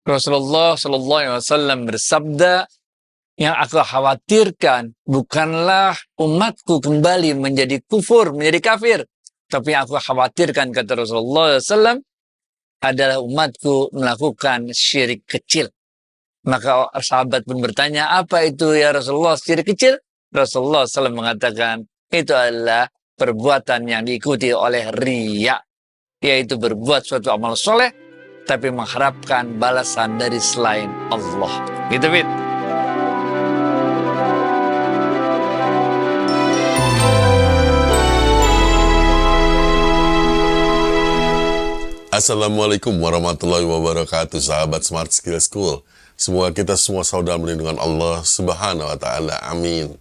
Rasulullah Shallallahu Alaihi Wasallam bersabda, yang aku khawatirkan bukanlah umatku kembali menjadi kufur, menjadi kafir. Tapi yang aku khawatirkan, kata Rasulullah SAW, adalah umatku melakukan syirik kecil. Maka sahabat pun bertanya, apa itu ya Rasulullah syirik kecil? Rasulullah SAW mengatakan, itu adalah perbuatan yang diikuti oleh riya, yaitu berbuat suatu amal soleh, tapi mengharapkan balasan dari selain Allah. Gitu, Fit. Assalamualaikum warahmatullahi wabarakatuh, sahabat Smart Skill School. Semoga kita semua selalu dalam lindungan Allah Subhanahu wa Ta'ala. Amin.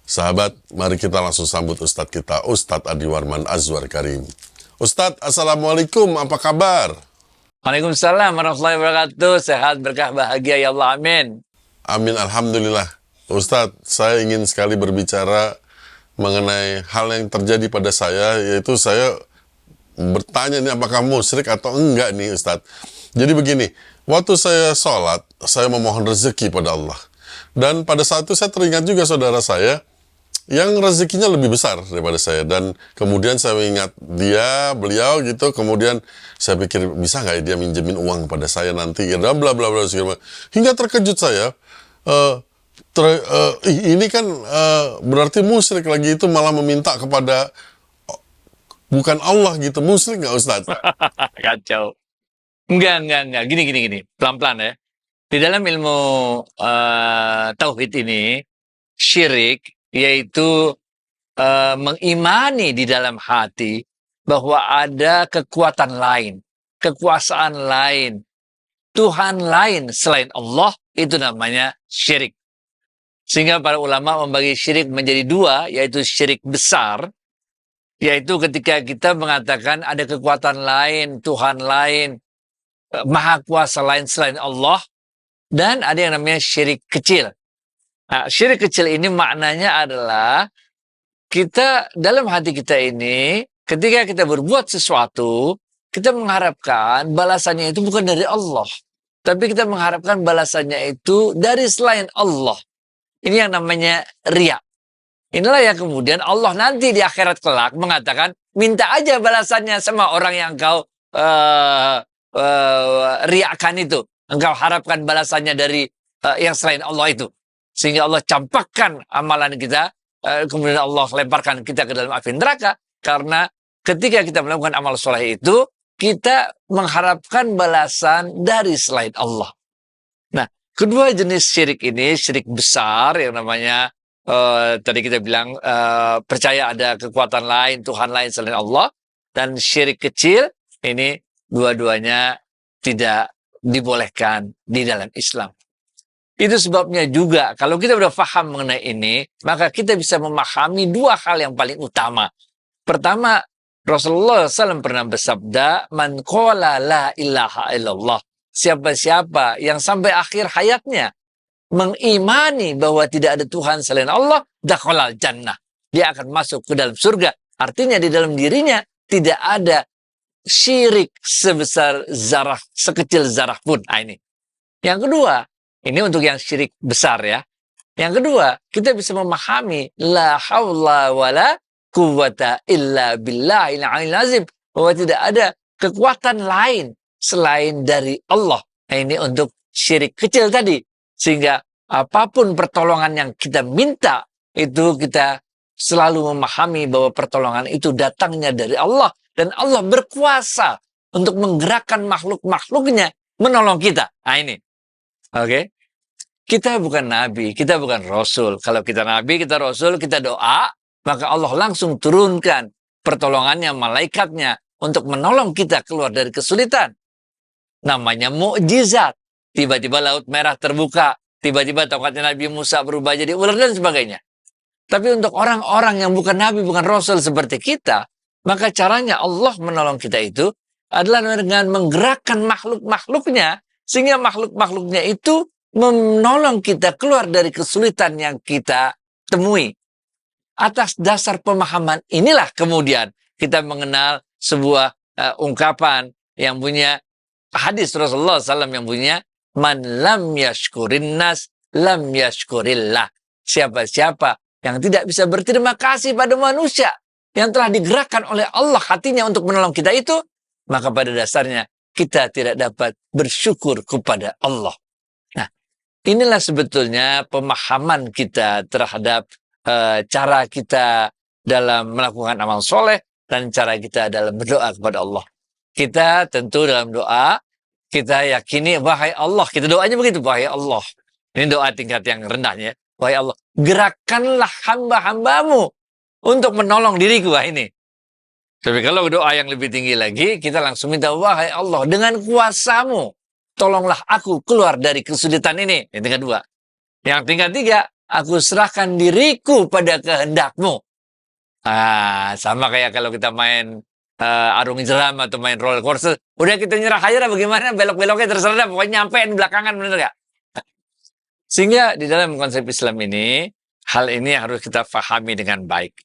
Sahabat, mari kita langsung sambut Ustadz kita, Ustadz Adi Warman Azwar Karim. Ustadz, Assalamualaikum, apa kabar? Waalaikumsalam warahmatullahi wabarakatuh. Sehat, berkah, bahagia, ya Allah, amin. Amin, Alhamdulillah. Ustadz, saya ingin sekali berbicara mengenai hal yang terjadi pada saya, yaitu saya bertanya nih apakah musyrik atau enggak nih Ustadz. Jadi begini, waktu saya sholat, saya memohon rezeki pada Allah. Dan pada saat itu saya teringat juga saudara saya yang rezekinya lebih besar daripada saya. Dan kemudian saya ingat beliau gitu. Kemudian saya pikir bisa nggak dia minjemin uang pada saya nanti. Bla bla bla bla. Hingga terkejut saya. Ini kan berarti musyrik lagi, itu malah meminta kepada bukan Allah gitu. Musyrik nggak Ustaz? Kacau. Enggak. Gini. Pelan-pelan ya. Di dalam ilmu tauhid ini, syirik yaitu mengimani di dalam hati bahwa ada kekuatan lain, kekuasaan lain, Tuhan lain selain Allah, itu namanya syirik. Sehingga para ulama membagi syirik menjadi dua, yaitu syirik besar, yaitu ketika kita mengatakan ada kekuatan lain, Tuhan lain, maha kuasa lain selain Allah, dan ada yang namanya syirik kecil. Nah, syirik kecil ini maknanya adalah kita dalam hati kita ini, ketika kita berbuat sesuatu, kita mengharapkan balasannya itu bukan dari Allah, tapi kita mengharapkan balasannya itu dari selain Allah. Ini yang namanya riya. Inilah yang kemudian Allah nanti di akhirat kelak mengatakan, minta aja balasannya sama orang yang engkau riakan itu. Engkau harapkan balasannya dari yang selain Allah itu. Sehingga Allah campakkan amalan kita, kemudian Allah lemparkan kita ke dalam api neraka. Karena ketika kita melakukan amal soleh itu, kita mengharapkan balasan dari selain Allah. Nah, kedua jenis syirik ini, syirik besar yang namanya tadi kita bilang percaya ada kekuatan lain, Tuhan lain selain Allah, dan syirik kecil ini dua-duanya tidak dibolehkan di dalam Islam. Itu sebabnya juga kalau kita sudah paham mengenai ini, maka kita bisa memahami dua hal yang paling utama. Pertama, Rasulullah SAW pernah bersabda, "Man qala la ilaha illallah." Siapa-siapa yang sampai akhir hayatnya mengimani bahwa tidak ada Tuhan selain Allah, dakhalal jannah. Dia akan masuk ke dalam surga. Artinya di dalam dirinya tidak ada syirik sebesar zarah, sekecil zarah pun. Nah, ini. Yang kedua, ini untuk yang syirik besar ya. Yang kedua, kita bisa memahami la haula wala quwwata illa billahil aliyil azim, bahwa tidak ada kekuatan lain selain dari Allah. Nah, ini untuk syirik kecil tadi. Sehingga apapun pertolongan yang kita minta, itu kita selalu memahami bahwa pertolongan itu datangnya dari Allah. Dan Allah berkuasa untuk menggerakkan makhluk-makhluknya menolong kita. Nah ini. Oke. Kita bukan nabi, kita bukan rasul. Kalau kita nabi, kita rasul, kita doa, maka Allah langsung turunkan pertolongannya, malaikatnya untuk menolong kita keluar dari kesulitan. Namanya mukjizat. Tiba-tiba laut merah terbuka, tiba-tiba tongkatnya Nabi Musa berubah jadi ular dan sebagainya. Tapi untuk orang-orang yang bukan nabi, bukan rasul seperti kita, maka caranya Allah menolong kita itu adalah dengan menggerakkan makhluk-makhluknya, sehingga makhluk-makhluknya itu menolong kita keluar dari kesulitan yang kita temui. Atas dasar pemahaman inilah kemudian kita mengenal sebuah ungkapan yang punya hadis Rasulullah SAW yang bunyinya, man lam yashkurin nas, lam yashkurillah. Siapa-siapa yang tidak bisa berterima kasih pada manusia yang telah digerakkan oleh Allah hatinya untuk menolong kita itu, maka pada dasarnya kita tidak dapat bersyukur kepada Allah. Nah, inilah sebetulnya pemahaman kita terhadap cara kita dalam melakukan amal soleh dan cara kita dalam berdoa kepada Allah. Kita tentu dalam doa, kita yakini, wahai Allah, kita doanya begitu, wahai Allah. Ini doa tingkat yang rendahnya. Wahai Allah, gerakkanlah hamba-hambamu untuk menolong diriku. Wah ini. Tapi kalau doa yang lebih tinggi lagi, kita langsung minta, wahai Allah, dengan kuasamu, tolonglah aku keluar dari kesulitan ini. Yang tingkat dua. Yang tingkat tiga, aku serahkan diriku pada kehendakmu. Sama kayak kalau kita main arung jeram atau main roller coaster, udah kita nyerah aja, bagaimana belok-beloknya terserah, pokoknya nyampein belakangan, bener gak? Sehingga di dalam konsep Islam ini, hal ini harus kita pahami dengan baik.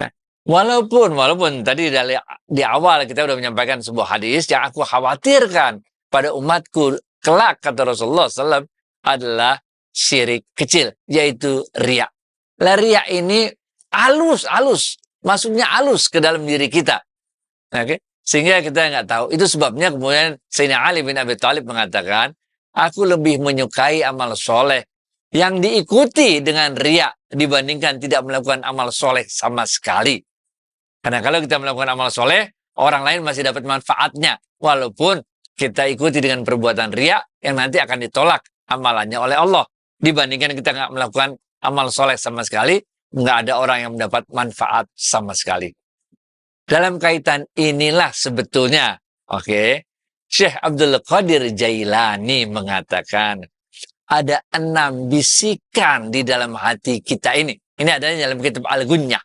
Nah, walaupun tadi di awal kita udah menyampaikan sebuah hadis yang aku khawatirkan pada umatku kelak, kata Rasulullah SAW, adalah syirik kecil, yaitu riya. Riya ini halus, masuknya halus ke dalam diri kita. Okay? Sehingga kita nggak tahu. Itu sebabnya kemudian Sayyidina Ali bin Abi Thalib mengatakan, aku lebih menyukai amal soleh yang diikuti dengan riya dibandingkan tidak melakukan amal soleh sama sekali. Karena kalau kita melakukan amal soleh, orang lain masih dapat manfaatnya. Walaupun kita ikuti dengan perbuatan riya yang nanti akan ditolak amalannya oleh Allah. Dibandingkan kita nggak melakukan amal soleh sama sekali, nggak ada orang yang mendapat manfaat sama sekali. Dalam kaitan inilah sebetulnya, Syekh Abdul Qadir Jailani mengatakan, ada 6 bisikan di dalam hati kita ini. Ini adanya dalam kitab Al-Gunyah.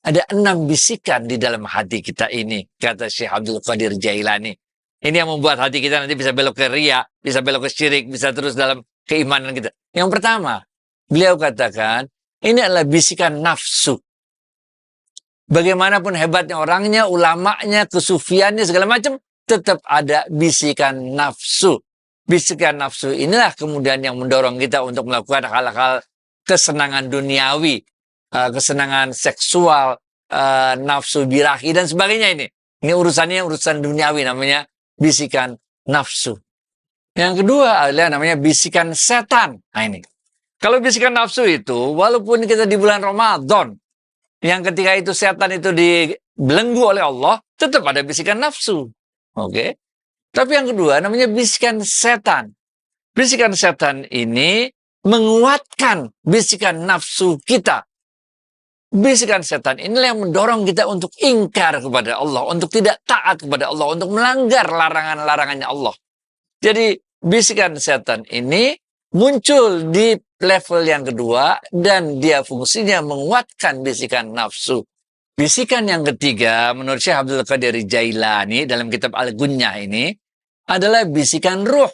Ada 6 bisikan di dalam hati kita ini, kata Syekh Abdul Qadir Jailani. Ini yang membuat hati kita nanti bisa belok ke riya, bisa belok ke syirik, bisa terus dalam keimanan kita. Yang pertama, beliau katakan, ini adalah bisikan nafsu. Bagaimanapun hebatnya orangnya, ulamanya, kesufiannya, segala macam, tetap ada bisikan nafsu. Bisikan nafsu inilah kemudian yang mendorong kita untuk melakukan hal-hal kesenangan duniawi, kesenangan seksual, nafsu birahi, dan sebagainya ini. Ini urusannya urusan duniawi, namanya bisikan nafsu. Yang kedua adalah namanya bisikan setan. Nah ini. Kalau bisikan nafsu itu, walaupun kita di bulan Ramadan, yang ketika itu setan itu dibelenggu oleh Allah, tetap ada bisikan nafsu. Tapi yang kedua namanya bisikan setan. Bisikan setan ini menguatkan bisikan nafsu kita. Bisikan setan inilah yang mendorong kita untuk ingkar kepada Allah, untuk tidak taat kepada Allah, untuk melanggar larangan-larangannya Allah. Jadi bisikan setan ini muncul di level yang kedua dan dia fungsinya menguatkan bisikan nafsu. Bisikan yang ketiga menurut Syekh Abdul Qadir Jailani dalam kitab Al-Gunyah ini adalah bisikan ruh.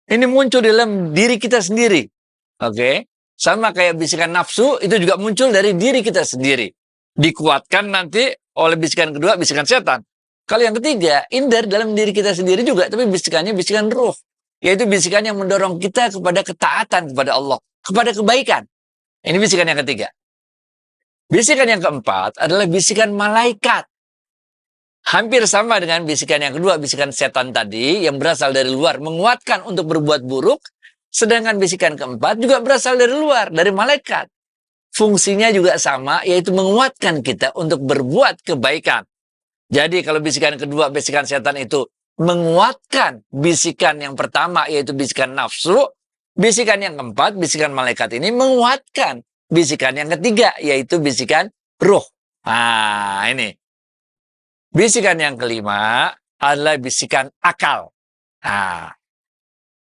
Ini muncul dalam diri kita sendiri. Sama kayak bisikan nafsu, itu juga muncul dari diri kita sendiri. Dikuatkan nanti oleh bisikan kedua, bisikan setan. Kalau yang ketiga, ini dari dalam diri kita sendiri juga, tapi bisikannya bisikan ruh. Yaitu bisikan yang mendorong kita kepada ketaatan kepada Allah, kepada kebaikan. Ini bisikan yang ketiga. Bisikan yang keempat adalah bisikan malaikat. Hampir sama dengan bisikan yang kedua, bisikan setan tadi, yang berasal dari luar, menguatkan untuk berbuat buruk. Sedangkan bisikan keempat juga berasal dari luar, dari malaikat. Fungsinya juga sama, yaitu menguatkan kita untuk berbuat kebaikan. Jadi kalau bisikan kedua, bisikan setan itu menguatkan bisikan yang pertama, yaitu bisikan nafsu. Bisikan yang keempat, bisikan malaikat ini menguatkan bisikan yang ketiga, yaitu bisikan ruh. Nah, ini. Bisikan yang kelima adalah bisikan akal. Nah,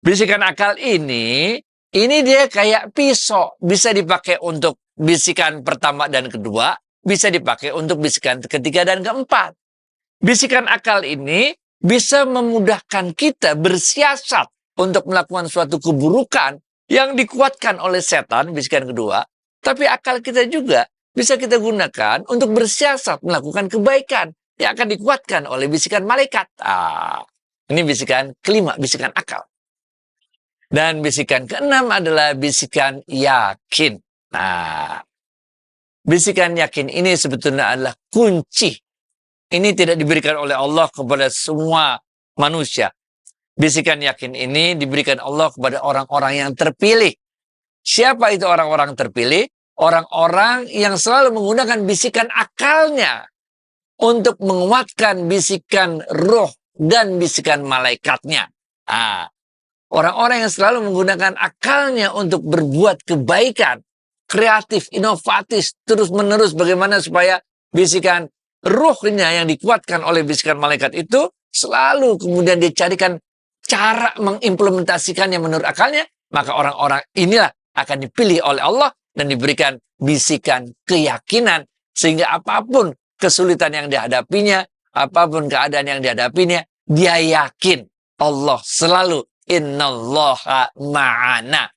bisikan akal ini dia kayak pisau. Bisa dipakai untuk bisikan pertama dan kedua, bisa dipakai untuk bisikan ketiga dan keempat. Bisikan akal ini bisa memudahkan kita bersiasat untuk melakukan suatu keburukan yang dikuatkan oleh setan, bisikan kedua. Tapi akal kita juga bisa kita gunakan untuk bersiasat melakukan kebaikan yang akan dikuatkan oleh bisikan malaikat. Ini bisikan kelima, bisikan akal. Dan bisikan keenam adalah bisikan yakin. Nah, bisikan yakin ini sebetulnya adalah kunci. Ini tidak diberikan oleh Allah kepada semua manusia. Bisikan yakin ini diberikan Allah kepada orang-orang yang terpilih. Siapa itu orang-orang terpilih? Orang-orang yang selalu menggunakan bisikan akalnya untuk menguatkan bisikan roh dan bisikan malaikatnya. Nah, orang-orang yang selalu menggunakan akalnya untuk berbuat kebaikan, kreatif, inovatif, terus-menerus bagaimana supaya bisikan ruhnya yang dikuatkan oleh bisikan malaikat itu selalu kemudian dicarikan cara mengimplementasikannya menurut akalnya, maka orang-orang inilah akan dipilih oleh Allah dan diberikan bisikan keyakinan sehingga apapun kesulitan yang dihadapinya, apapun keadaan yang dihadapinya, dia yakin Allah selalu innallaha ma'ana.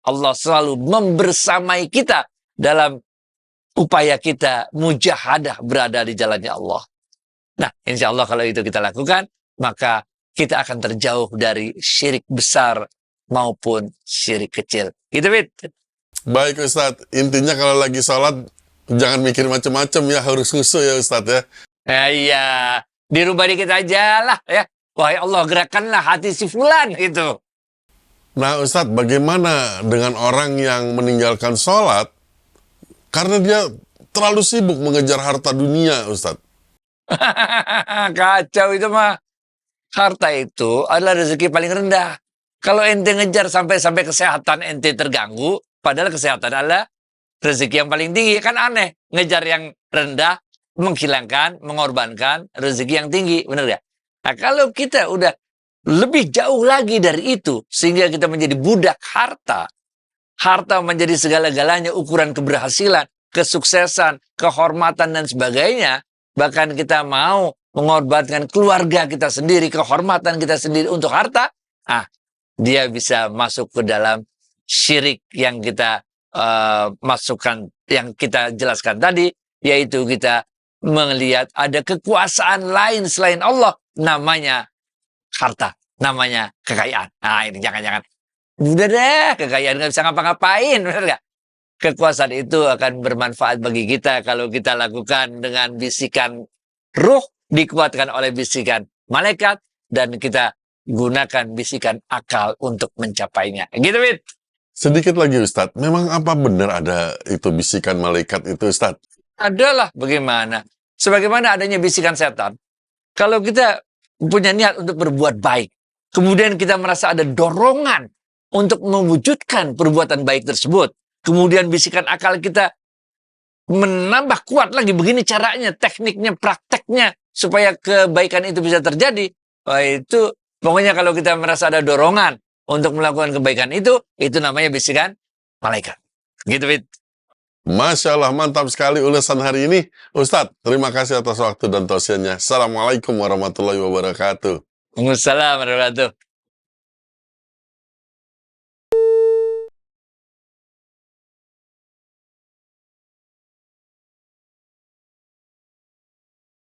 Allah selalu membersamai kita dalam upaya kita mujahadah berada di jalannya Allah. Nah, insya Allah kalau itu kita lakukan, maka kita akan terjauh dari syirik besar maupun syirik kecil. Gitu, Fit. Baik Ustadz, intinya kalau lagi sholat jangan mikir macam-macam ya, harus khusyuk ya Ustadz ya. Iya, dirubah dikit aja lah ya. Wahai Allah, gerakanlah hati si fulan itu. Nah Ustadz, bagaimana dengan orang yang meninggalkan sholat karena dia terlalu sibuk mengejar harta dunia, Ustadz? Kacau itu mah. Harta itu adalah rezeki paling rendah. Kalau ente ngejar sampai kesehatan ente terganggu, padahal kesehatan adalah rezeki yang paling tinggi. Kan aneh, ngejar yang rendah, menghilangkan, mengorbankan rezeki yang tinggi. Benar gak? Nah, kalau kita udah lebih jauh lagi dari itu, sehingga kita menjadi budak harta, harta menjadi segala-galanya, ukuran keberhasilan, kesuksesan, kehormatan, dan sebagainya. Bahkan kita mau mengorbankan keluarga kita sendiri, kehormatan kita sendiri untuk harta. Dia bisa masuk ke dalam syirik yang kita masukkan, yang kita jelaskan tadi, yaitu kita melihat ada kekuasaan lain selain Allah, namanya harta, namanya kekayaan. Nah, ini jangan-jangan. Udah deh, kekayaan nggak bisa ngapa-ngapain, benar nggak? Kekuasaan itu akan bermanfaat bagi kita kalau kita lakukan dengan bisikan ruh, dikuatkan oleh bisikan malaikat, dan kita gunakan bisikan akal untuk mencapainya. Gitu, Fit. Sedikit lagi Ustadz, memang apa benar ada itu bisikan malaikat itu Ustadz? Adalah bagaimana? Sebagaimana adanya bisikan setan. Kalau kita punya niat untuk berbuat baik, kemudian kita merasa ada dorongan untuk mewujudkan perbuatan baik tersebut, kemudian bisikan akal kita menambah kuat lagi, begini caranya, tekniknya, prakteknya, supaya kebaikan itu bisa terjadi. Wah, itu pokoknya kalau kita merasa ada dorongan untuk melakukan kebaikan itu namanya bisikan malaikat. Gitu, Fit. Masya Allah, mantap sekali ulasan hari ini. Ustadz, terima kasih atas waktu dan tausiahnya. Assalamualaikum warahmatullahi wabarakatuh. Waalaikumsalam warahmatullahi wabarakatuh.